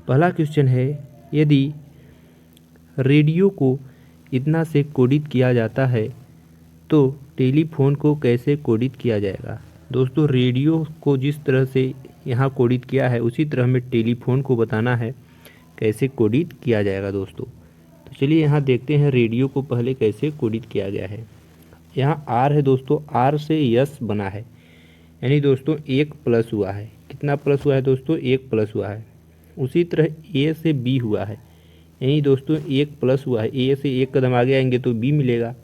पहला क्वेश्चन है, यदि रेडियो को इतना से कोडित किया जाता है तो टेलीफोन को कैसे कोडित किया जाएगा। दोस्तों रेडियो को जिस तरह से यहाँ कोडित किया है उसी तरह हमें टेलीफोन को बताना है कैसे कोडित किया जाएगा दोस्तों। तो चलिए यहाँ देखते हैं रेडियो को पहले कैसे कोडित किया गया है। यहाँ आर है दोस्तों, आर से यस बना है, यानी दोस्तों एक प्लस हुआ है। कितना प्लस हुआ है दोस्तों, एक प्लस हुआ है। उसी तरह ए से बी हुआ है, यानी दोस्तों एक प्लस हुआ है। ए से एक कदम आगे आएंगे तो बी मिलेगा।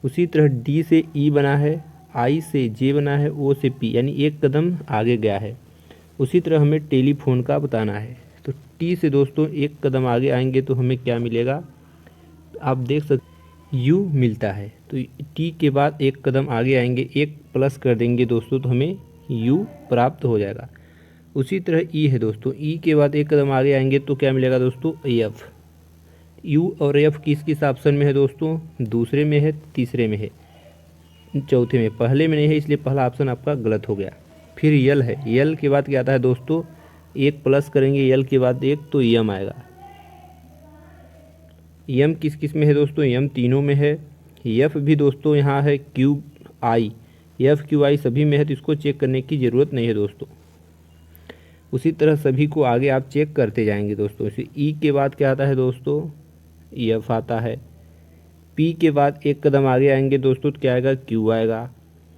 उसी तरह डी से ई बना है, आई से जे बना है, ओ से पी, यानी एक कदम आगे गया है। उसी तरह हमें टेलीफोन का बताना है। तो टी से दोस्तों एक कदम आगे आएंगे तो हमें क्या मिलेगा, आप देख सकते यू मिलता है। तो टी के बाद एक कदम आगे आएंगे, एक प्लस कर देंगे दोस्तों तो हमें यू प्राप्त हो जाएगा। उसी तरह ई है दोस्तों, ई के बाद एक कदम आगे आएंगे तो क्या मिलेगा दोस्तों, एफ। यू और एफ किस किस ऑप्शन में है दोस्तों, दूसरे में है, तीसरे में है, चौथे में, पहले में नहीं है, इसलिए पहला ऑप्शन आपका गलत हो गया। फिर यल है, यल के बाद क्या आता है दोस्तों, एक प्लस करेंगे यल के बाद एक तो यम आएगा। यम किस किस में है दोस्तों, यम तीनों में है। एफ भी दोस्तों यहाँ है, Q I, F Q I सभी में है, तो इसको चेक करने की ज़रूरत नहीं है दोस्तों। उसी तरह सभी को आगे आप चेक करते जाएंगे दोस्तों। इसे ई के बाद क्या आता है दोस्तों, एफ आता है। पी के बाद एक कदम आगे आएंगे दोस्तों तो क्या आएगा, क्यू आएगा।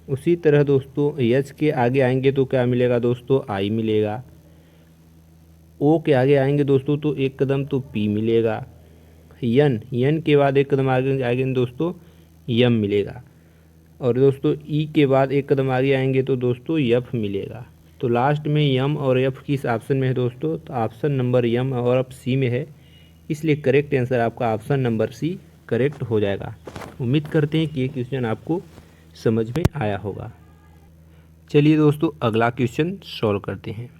उसी तरह दोस्तों एच के आगे आएंगे तो क्या मिलेगा दोस्तों, आई मिलेगा। ओ के आगे आएंगे दोस्तों तो एक कदम तो पी मिलेगा। यन के बाद एक कदम आगे आएंगे दोस्तों यम मिलेगा। और दोस्तों ई के बाद एक कदम आगे आएंगे तो दोस्तों एफ मिलेगा। तो लास्ट में यम और एफ किस ऑप्शन में है दोस्तों, तो ऑप्शन नंबर यम और एफ सी में है, इसलिए करेक्ट आंसर आपका ऑप्शन नंबर सी करेक्ट हो जाएगा। उम्मीद करते हैं कि ये क्वेश्चन आपको समझ में आया होगा। चलिए दोस्तों अगला क्वेश्चन सॉल्व करते हैं।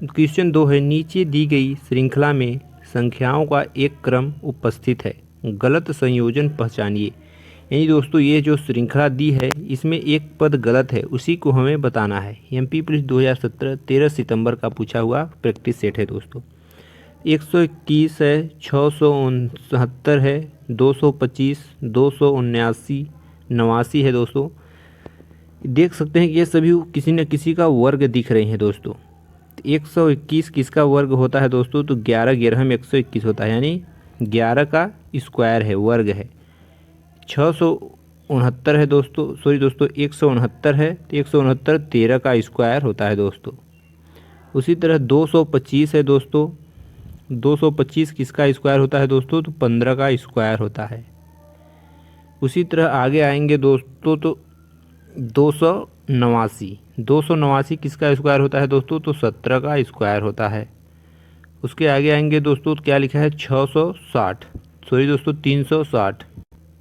क्वेश्चन 2 है, नीचे दी गई श्रृंखला में संख्याओं का एक क्रम उपस्थित है, गलत संयोजन पहचानिए। यानी दोस्तों ये जो श्रृंखला दी है इसमें एक पद गलत है, उसी को हमें बताना है। एमपी पुलिस 2017 13 सितंबर का पूछा हुआ प्रैक्टिस सेट है दोस्तों। 121 है, 669 है, 225, 279, 89 है दोस्तों। देख सकते हैं कि ये सभी किसी न किसी का वर्ग दिख रहे हैं दोस्तों। 121 किसका वर्ग होता है दोस्तों, तो 11 11 में 121 होता है, यानी 11 का स्क्वायर है, वर्ग है। 669 है दोस्तों, सॉरी दोस्तों 169 है, तो 169 13 का स्क्वायर होता है दोस्तों। उसी तरह 225 है दोस्तों, 225 किसका स्क्वायर होता है दोस्तों, तो 15 का स्क्वायर होता है। उसी तरह आगे आएंगे दोस्तों तो 289 किसका स्क्वायर होता है दोस्तों, तो 17 का स्क्वायर होता है। उसके आगे आएंगे दोस्तों तो क्या लिखा है 660, सॉरी दोस्तों 360,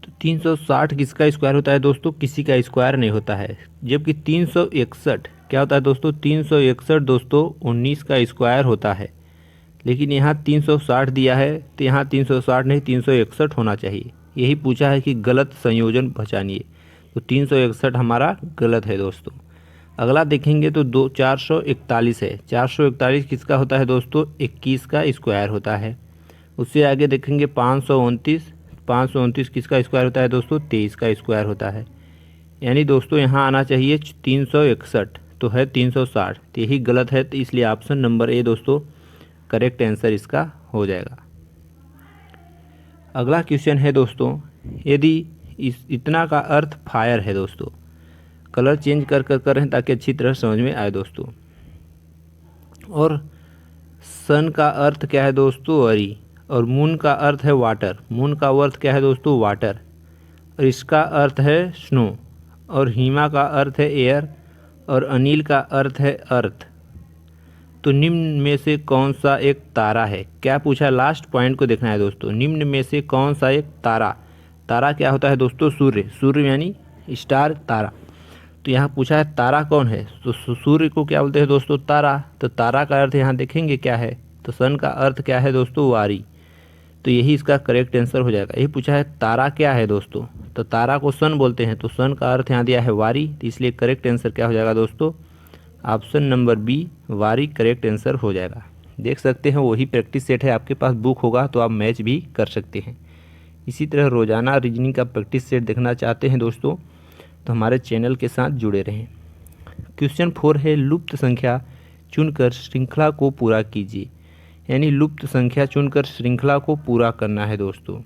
तो 360 किसका स्क्वायर होता है दोस्तों, किसी का स्क्वायर नहीं होता है। जबकि 361 क्या होता है दोस्तों, 361 दोस्तों 19 का स्क्वायर होता है। लेकिन यहाँ 360 दिया है तो यहाँ 360 नहीं 361 होना चाहिए। यही पूछा है कि गलत संयोजन पहचानिए, तो 361 हमारा गलत है दोस्तों। अगला देखेंगे तो 441 है, 441 किसका होता है दोस्तों, 21 का स्क्वायर होता है। उससे आगे देखेंगे 529, 529 किसका स्क्वायर होता है दोस्तों, 23 का स्क्वायर होता है। यानी दोस्तों यहाँ आना चाहिए 361, तो है 360, तो यही गलत है, तो इसलिए ऑप्शन नंबर ए दोस्तों करेक्ट आंसर इसका हो जाएगा। अगला क्वेश्चन है दोस्तों, यदि इतना का अर्थ फायर है दोस्तों, कलर चेंज कर रहे हैं ताकि अच्छी तरह समझ में आए दोस्तों। और सन का अर्थ क्या है दोस्तों, अरी, और मून का अर्थ है वाटर, मून का अर्थ क्या है दोस्तों, वाटर, और इसका अर्थ है स्नो, और हिमा का अर्थ है एयर, और अनिल का अर्थ है अर्थ। तो निम्न में से कौन सा एक तारा है, क्या पूछा, लास्ट पॉइंट को देखना है दोस्तों। निम्न में से कौन सा एक तारा, तारा क्या होता है दोस्तों, सूर्य, सूर्य यानी स्टार, तारा। तो यहाँ पूछा है तारा कौन है, तो सूर्य को क्या बोलते हैं दोस्तों, तारा। तो तारा का अर्थ यहाँ देखेंगे क्या है, तो सन का अर्थ क्या है दोस्तों, वारी, तो यही इसका करेक्ट आंसर हो जाएगा। यही पूछा है तारा क्या है दोस्तों, तो तारा को सन बोलते हैं, तो सन का अर्थ यहाँ दिया है वारी, तो इसलिए करेक्ट आंसर क्या हो जाएगा दोस्तों, ऑप्शन नंबर बी वारी करेक्ट आंसर हो जाएगा। देख सकते हैं वही प्रैक्टिस सेट है, आपके पास बुक होगा तो आप मैच भी कर सकते हैं। इसी तरह रोज़ाना रीजनिंग का प्रैक्टिस सेट देखना चाहते हैं दोस्तों तो हमारे चैनल के साथ जुड़े रहें। क्वेश्चन 4 है, लुप्त संख्या चुनकर श्रृंखला को पूरा कीजिए। यानी लुप्त संख्या चुनकर श्रृंखला को पूरा करना है दोस्तों।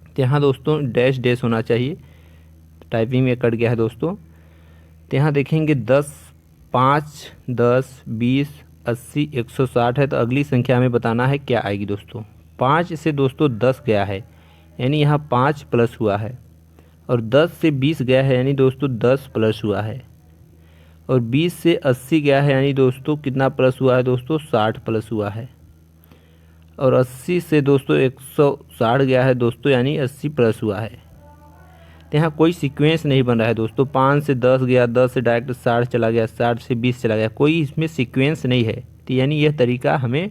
तो यहाँ दोस्तों डैश डैश होना चाहिए, टाइपिंग में कट गया है दोस्तों। तो यहाँ देखेंगे 10, 5, 10, 20, 80, 160 है, तो अगली संख्या हमें बताना है क्या आएगी दोस्तों। 5 से दोस्तों 10 गया है, यानी यहाँ 5 प्लस हुआ है, और 10 से 20 गया है, यानी दोस्तों 10 प्लस हुआ है, और 20 से 80 गया है, यानी दोस्तों कितना प्लस हुआ है दोस्तों, 60 प्लस हुआ है, और 80 से दोस्तों 160 गया है दोस्तों, यानी 80 प्लस हुआ है। तो यहाँ कोई सीक्वेंस नहीं बन रहा है दोस्तों। 5 से 10 गया, 10 से डायरेक्ट 60 चला गया, 60 से 20 चला गया, कोई इसमें सीक्वेंस नहीं है। तो यानी यह तरीका हमें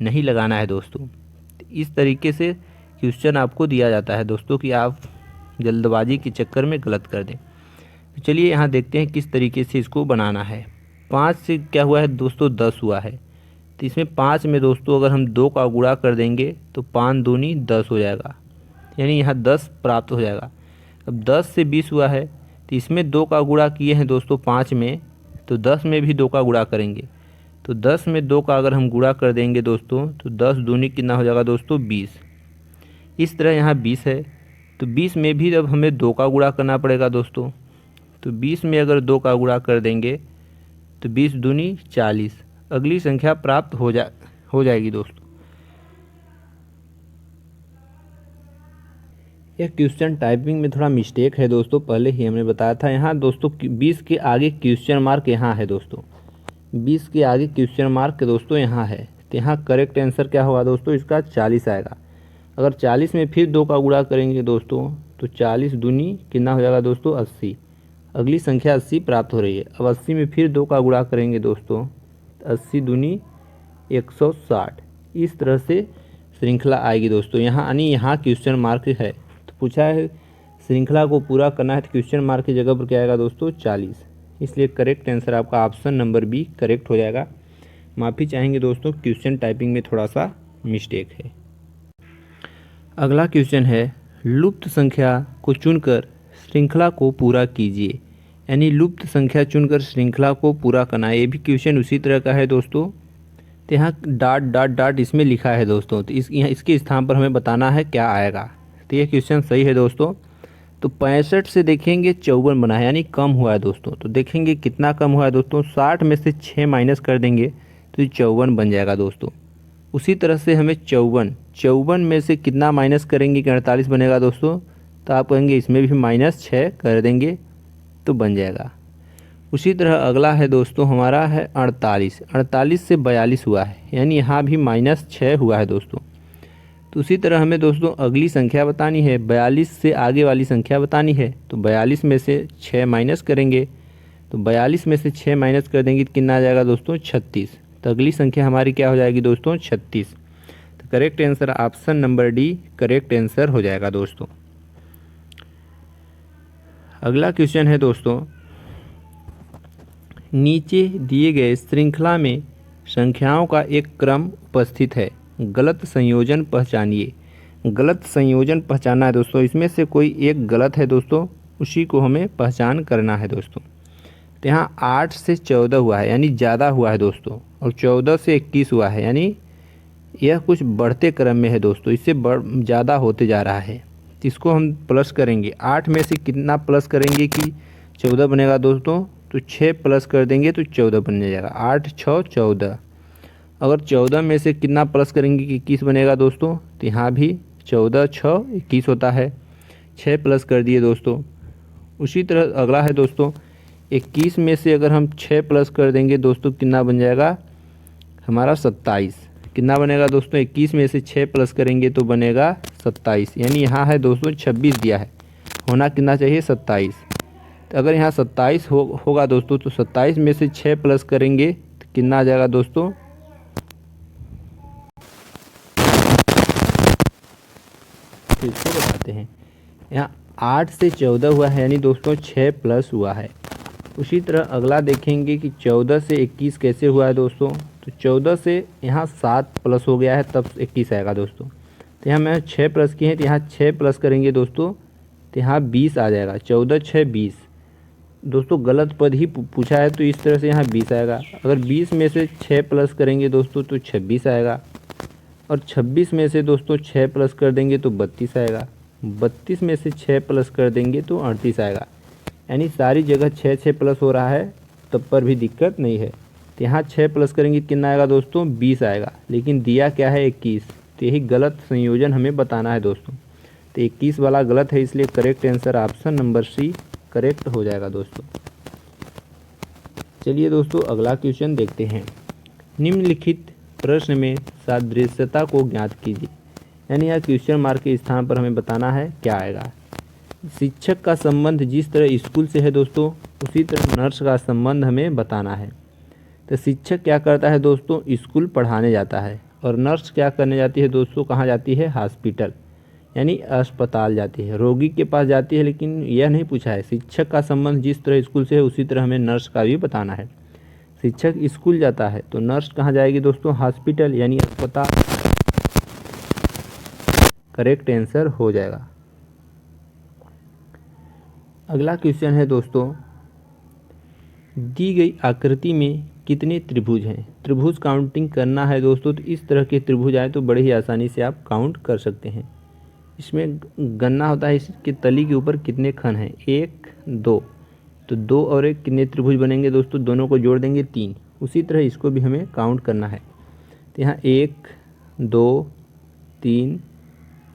नहीं लगाना है दोस्तों। तो इस तरीके से क्वेश्चन आपको दिया जाता है दोस्तों कि आप जल्दबाजी के चक्कर में गलत कर दें। तो चलिए यहाँ देखते हैं किस तरीके से इसको बनाना है। 5 से क्या हुआ है दोस्तों, 10 हुआ है। तो इसमें 5 में दोस्तों अगर हम 2 का गुणा कर देंगे तो 5 दूनी 10 हो जाएगा, यानी यहाँ 10 प्राप्त हो जाएगा। अब 10 से 20 हुआ है, तो इसमें 2 का गुणा किए हैं दोस्तों 5 में, तो 10 में भी 2 का गुणा करेंगे। तो 10 में 2 का अगर हम गुणा कर देंगे दोस्तों तो 10 दूनी कितना हो जाएगा दोस्तों, 20। इस तरह यहाँ 20 है, तो 20 में भी अब हमें 2 का गुणा करना पड़ेगा दोस्तों। तो 20 में अगर 2 का गुणा कर देंगे तो 20 दूनी 40, अगली संख्या प्राप्त हो जाएगी दोस्तों। यह क्वेश्चन टाइपिंग में थोड़ा मिस्टेक है दोस्तों, पहले ही हमने बताया था। यहाँ दोस्तों 20 के आगे क्वेश्चन मार्क यहाँ है दोस्तों, 20 के आगे क्वेश्चन मार्क दोस्तों यहाँ है। तो यहाँ करेक्ट आंसर क्या होगा दोस्तों, इसका 40 आएगा। अगर 40 में फिर 2 का गुणा करेंगे दोस्तों तो 40 दूनी कितना हो जाएगा दोस्तों, 80, अगली संख्या 80 प्राप्त हो रही है। अब 80 में फिर 2 का गुणा करेंगे दोस्तों, 80 दूनी 160, इस तरह से श्रृंखला आएगी दोस्तों। यहाँ क्वेश्चन मार्क है, तो पूछा है श्रृंखला को पूरा करना है, तो क्वेश्चन मार्क की जगह पर क्या आएगा दोस्तों, 40। इसलिए करेक्ट आंसर आपका ऑप्शन नंबर बी करेक्ट हो जाएगा। माफ़ी चाहेंगे दोस्तों, क्वेश्चन टाइपिंग में थोड़ा सा मिस्टेक है। अगला क्वेश्चन है, लुप्त संख्या को चुनकर श्रृंखला को पूरा कीजिए। यानी लुप्त संख्या चुनकर श्रृंखला को पूरा करना है। ये भी क्वेश्चन उसी तरह का है दोस्तों। तो यहाँ डॉट डॉट डॉट इसमें लिखा है दोस्तों, तो इसके स्थान पर हमें बताना है क्या आएगा। तो ये क्वेश्चन सही है दोस्तों। तो 65 से देखेंगे 54 बना है, यानी कम हुआ है दोस्तों। तो देखेंगे कितना कम हुआ है दोस्तों, 60 में से 6 माइनस कर देंगे तो 54 बन जाएगा दोस्तों। उसी तरह से हमें 54 में से कितना माइनस करेंगे कि 48 बनेगा दोस्तों। तो आप कहेंगे इसमें भी -6 कर देंगे तो बन जाएगा। उसी तरह अगला है दोस्तों हमारा है 48 से 42 हुआ है, यानी यहाँ भी -6 हुआ है दोस्तों। तो उसी तरह हमें दोस्तों अगली संख्या बतानी है, 42 से आगे वाली संख्या बतानी है। तो 42 में से 6 माइनस करेंगे, तो 42 में से 6 माइनस कर देंगे तो कितना आ जाएगा दोस्तों, 36। तो अगली संख्या हमारी क्या हो जाएगी दोस्तों, 36। तो correct answer option number D correct answer हो जाएगा दोस्तों। अगला क्वेश्चन है दोस्तों, नीचे दिए गए श्रृंखला में संख्याओं का एक क्रम उपस्थित है, गलत संयोजन पहचानिए। गलत संयोजन पहचानना है दोस्तों, इसमें से कोई एक गलत है दोस्तों, उसी को हमें पहचान करना है दोस्तों। तो यहाँ 8 से 14 हुआ है, यानी ज़्यादा हुआ है दोस्तों, और 14 से 21 हुआ है, यानी यह कुछ बढ़ते क्रम में है दोस्तों, इससे ज़्यादा होते जा रहा है। तो इसको हम प्लस करेंगे, 8 में से कितना प्लस करेंगे कि 14 बनेगा दोस्तों। तो 6 प्लस कर देंगे तो 14 बन जाएगा, 8 6 14। अगर 14 में से कितना प्लस करेंगे कि 21 बनेगा दोस्तों। तो यहाँ भी 14 6 21 होता है, 6 प्लस कर दिए दोस्तों। उसी तरह अगला है दोस्तों 21 में से अगर हम 6 प्लस कर देंगे दोस्तों कितना बन जाएगा हमारा 27। कितना बनेगा दोस्तों, 21 में से 6 प्लस करेंगे तो बनेगा 27, यानी यहाँ है दोस्तों 26 दिया है, होना कितना चाहिए 27। तो अगर यहाँ 27 होगा दोस्तों, तो 27 में से 6 प्लस करेंगे तो कितना आ जाएगा दोस्तों, फिर से बताते हैं। यहाँ 8 से 14 हुआ है, यानी दोस्तों 6 प्लस हुआ है। उसी तरह अगला देखेंगे कि 14 से 21 कैसे हुआ है दोस्तों। तो 14 से यहाँ 7 प्लस हो गया है तब 21 आएगा दोस्तों। तो यहाँ मैं 6 प्लस किए हैं तो यहाँ 6 प्लस करेंगे दोस्तों तो यहाँ 20 आ जाएगा। 14 6 20 दोस्तों, गलत पद ही पूछा है तो इस तरह से यहाँ 20 आएगा। अगर 20 में से 6 प्लस करेंगे दोस्तों तो 26 आएगा, और 26 में से दोस्तों 6 प्लस कर देंगे तो 32 आएगा। 32 में से 6 प्लस कर देंगे तो 38 आएगा। यानी सारी जगह 6 प्लस हो रहा है, तब पर भी दिक्कत नहीं है। तो यहाँ 6 प्लस करेंगे कितना आएगा दोस्तों 20 आएगा, लेकिन दिया क्या है 21। तो यही गलत संयोजन हमें बताना है दोस्तों। तो 21 वाला गलत है, इसलिए correct answer option number C correct हो जाएगा दोस्तों। चलिए दोस्तों अगला क्वेश्चन देखते हैं। निम्नलिखित प्रश्न में सादृश्यता को ज्ञात कीजिए। यानी यह क्वेश्चन मार्क के स्थान पर हमें बताना है क्या आएगा। शिक्षक का संबंध जिस तरह स्कूल से है दोस्तों, उसी तरह नर्स का संबंध हमें बताना है। तो शिक्षक क्या करता है दोस्तों, स्कूल पढ़ाने जाता है, और नर्स क्या करने जाती है दोस्तों, कहाँ जाती है, हॉस्पिटल यानी अस्पताल जाती है, रोगी के पास जाती है। लेकिन यह नहीं पूछा है शिक्षक का संबंध जिस तरह स्कूल से है उसी तरह हमें नर्स का भी बताना है। शिक्षक स्कूल जाता है तो नर्स कहाँ जाएगी दोस्तों, हॉस्पिटल यानी अस्पताल। करेक्ट आंसर हो जाएगा। अगला क्वेश्चन है दोस्तों, दी गई आकृति में कितने त्रिभुज हैं। त्रिभुज काउंटिंग करना है दोस्तों, तो इस तरह के त्रिभुज आए तो बड़े ही आसानी से आप काउंट कर सकते हैं। इसमें गणना होता है इसके तली के ऊपर कितने खंड हैं, 1 2, तो 2 और 1 कितने त्रिभुज बनेंगे दोस्तों, दोनों को जोड़ देंगे 3। उसी तरह इसको भी हमें काउंट करना है। तो यहाँ 1 2 3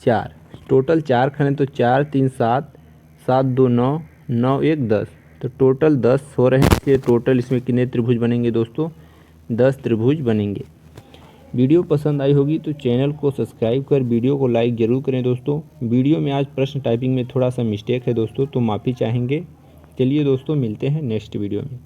4, टोटल 4 खंड हैं, तो 4 3 7, 7 2 9, 9 1 10, तो टोटल 10 हो रहे हैं। इसलिए टोटल इसमें कितने त्रिभुज बनेंगे दोस्तों, 10 त्रिभुज बनेंगे। वीडियो पसंद आई होगी तो चैनल को सब्सक्राइब कर वीडियो को लाइक ज़रूर करें दोस्तों। वीडियो में आज प्रश्न टाइपिंग में थोड़ा सा मिस्टेक है दोस्तों, तो माफ़ी चाहेंगे। चलिए दोस्तों मिलते हैं नेक्स्ट वीडियो में।